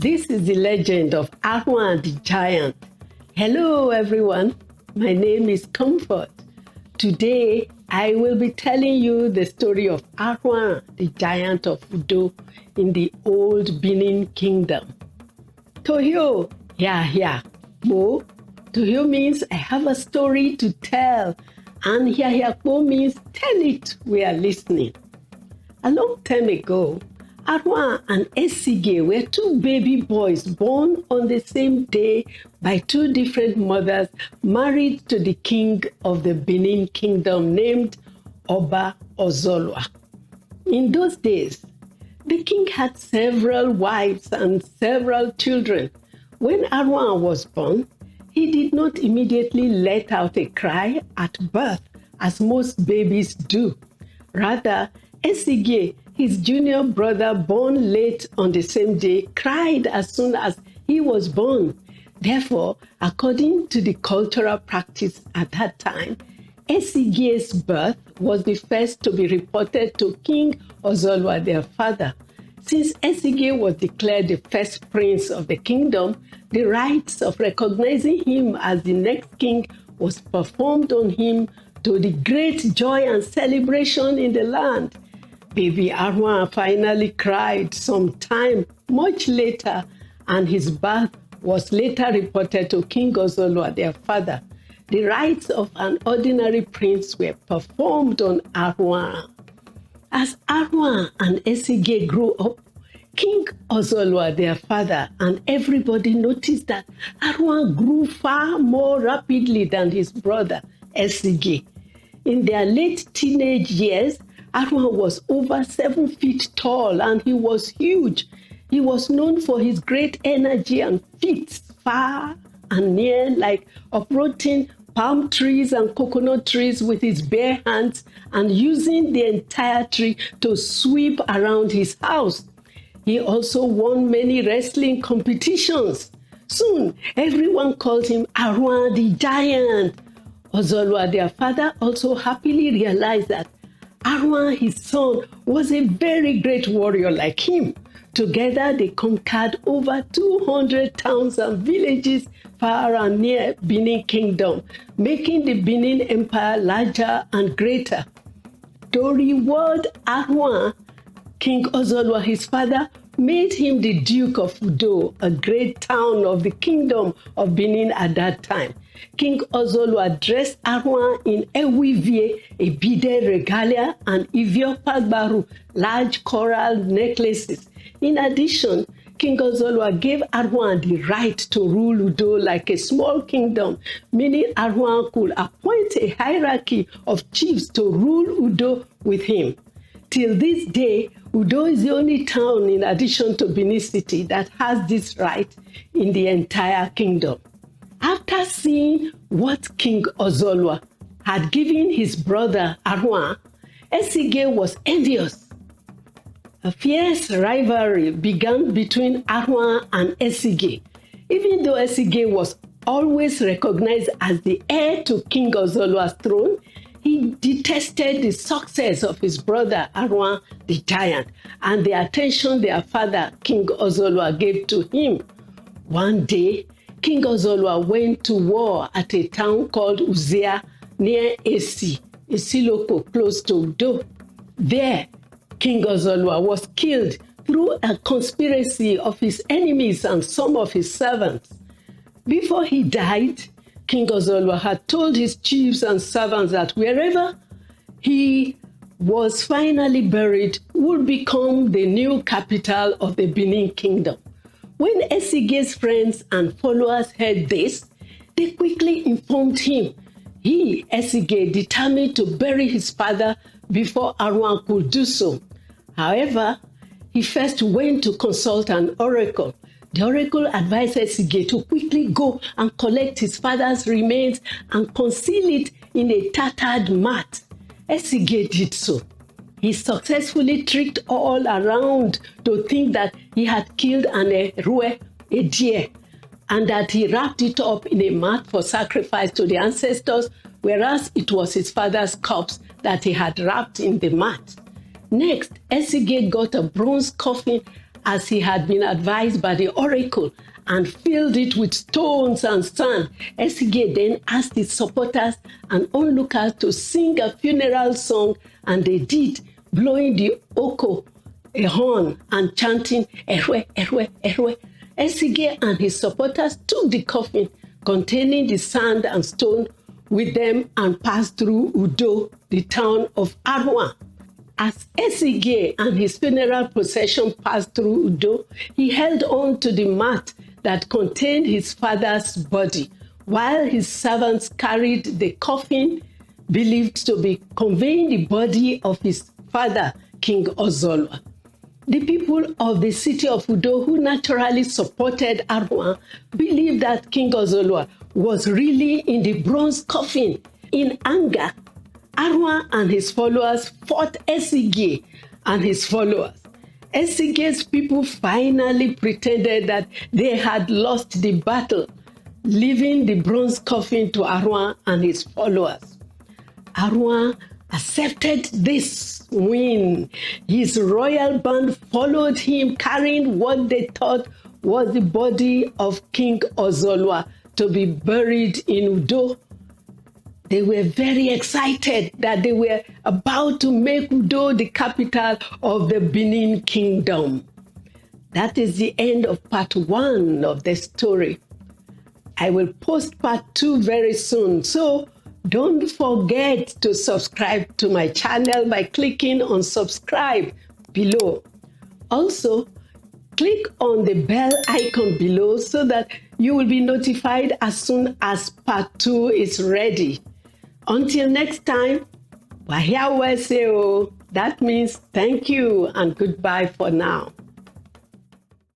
This is the legend of Arhuan the giant. Hello everyone, my name is Comfort. Today I will be telling you the story of Arhuan the giant of Udo in the old Benin kingdom. Tohyo, ya, Mo. Tohyo means I have a story to tell, and ya means tell it, we are listening. A long time ago, Arwa and Esige were two baby boys born on the same day by two different mothers married to the king of the Benin kingdom named Oba Ozolwa. In those days, the king had several wives and several children. When Arwa was born, he did not immediately let out a cry at birth as most babies do. Rather, Esige, his junior brother born late on the same day, cried as soon as he was born. Therefore, according to the cultural practice at that time, Esige's birth was the first to be reported to King Ozolwa, their father. Since Esige was declared the first prince of the kingdom, the rites of recognizing him as the next king was performed on him to the great joy and celebration in the land. Baby Arwa finally cried sometime much later, and his birth was later reported to King Ozolwa, their father. The rites of an ordinary prince were performed on Arwa. As Arwa and Esige grew up, King Ozolwa, their father, and everybody noticed that Arwa grew far more rapidly than his brother, Esige. In their late teenage years, Arwa was over 7 feet tall and he was huge. He was known for his great energy and feats far and near, like uprooting palm trees and coconut trees with his bare hands and using the entire tree to sweep around his house. He also won many wrestling competitions. Soon, everyone called him Arhuan the giant. Ozolwa, their father, also happily realized that Arwa, his son, was a very great warrior like him. Together, they conquered over 200 towns and villages far and near Benin Kingdom, making the Benin Empire larger and greater. To reward Arwa, King Ozolwa, his father, made him the Duke of Udo, a great town of the Kingdom of Benin at that time. King Ozolwa dressed Arwa in ewivie, a beaded regalia, and iviopagbaru, large coral necklaces. In addition, King Ozolwa gave Arwa the right to rule Udo like a small kingdom, meaning Arwa could appoint a hierarchy of chiefs to rule Udo with him. Till this day, Udo is the only town in addition to Benin City that has this right in the entire kingdom. After seeing what King Ozolwa had given his brother Arwa, Esige was envious. A fierce rivalry began between Arwa and Esige. Even though Esige was always recognized as the heir to King Ozolwa's throne, he detested the success of his brother Arwa the giant and the attention their father, King Ozolwa, gave to him. One day, King Ozolwa went to war at a town called Uzia near Esi, Isiloko, close to Udo. There, King Ozolwa was killed through a conspiracy of his enemies and some of his servants. Before he died, King Ozolwa had told his chiefs and servants that wherever he was finally buried would become the new capital of the Benin Kingdom. When Esige's friends and followers heard this, they quickly informed him. He, Esige, determined to bury his father before Arwa could do so. However, he first went to consult an oracle. The oracle advised Esige to quickly go and collect his father's remains and conceal it in a tattered mat. Esige did so. He successfully tricked all around to think that he had killed an Erue, a deer, and that he wrapped it up in a mat for sacrifice to the ancestors, whereas it was his father's corpse that he had wrapped in the mat. Next, Esige got a bronze coffin as he had been advised by the oracle and filled it with stones and sand. Esige then asked his supporters and onlookers to sing a funeral song, and they did, blowing the oko, a horn, and chanting, Erwe, Erwe, Erwe. Esige and his supporters took the coffin containing the sand and stone with them and passed through Udo, the town of Arhuan. As Esige and his funeral procession passed through Udo, he held on to the mat that contained his father's body, while his servants carried the coffin believed to be conveying the body of his father, King Ozolwa. The people of the city of Udo, who naturally supported Arhuan, believed that King Ozolwa was really in the bronze coffin. In anger, Arhuan and his followers fought Esige and his followers. Esige's people finally pretended that they had lost the battle, leaving the bronze coffin to Arhuan and his followers. Arhuan accepted this win. His royal band followed him, carrying what they thought was the body of King Ozolwa to be buried in Udo. They were very excited that they were about to make Udo the capital of the Benin Kingdom. That is the end of part 1 of the story. I will post part 2 very soon, so don't forget to subscribe to my channel by clicking on subscribe below. Also, click on the bell icon below so that you will be notified as soon as part 2 is ready. Until next time, Iyase. That means thank you and goodbye for now.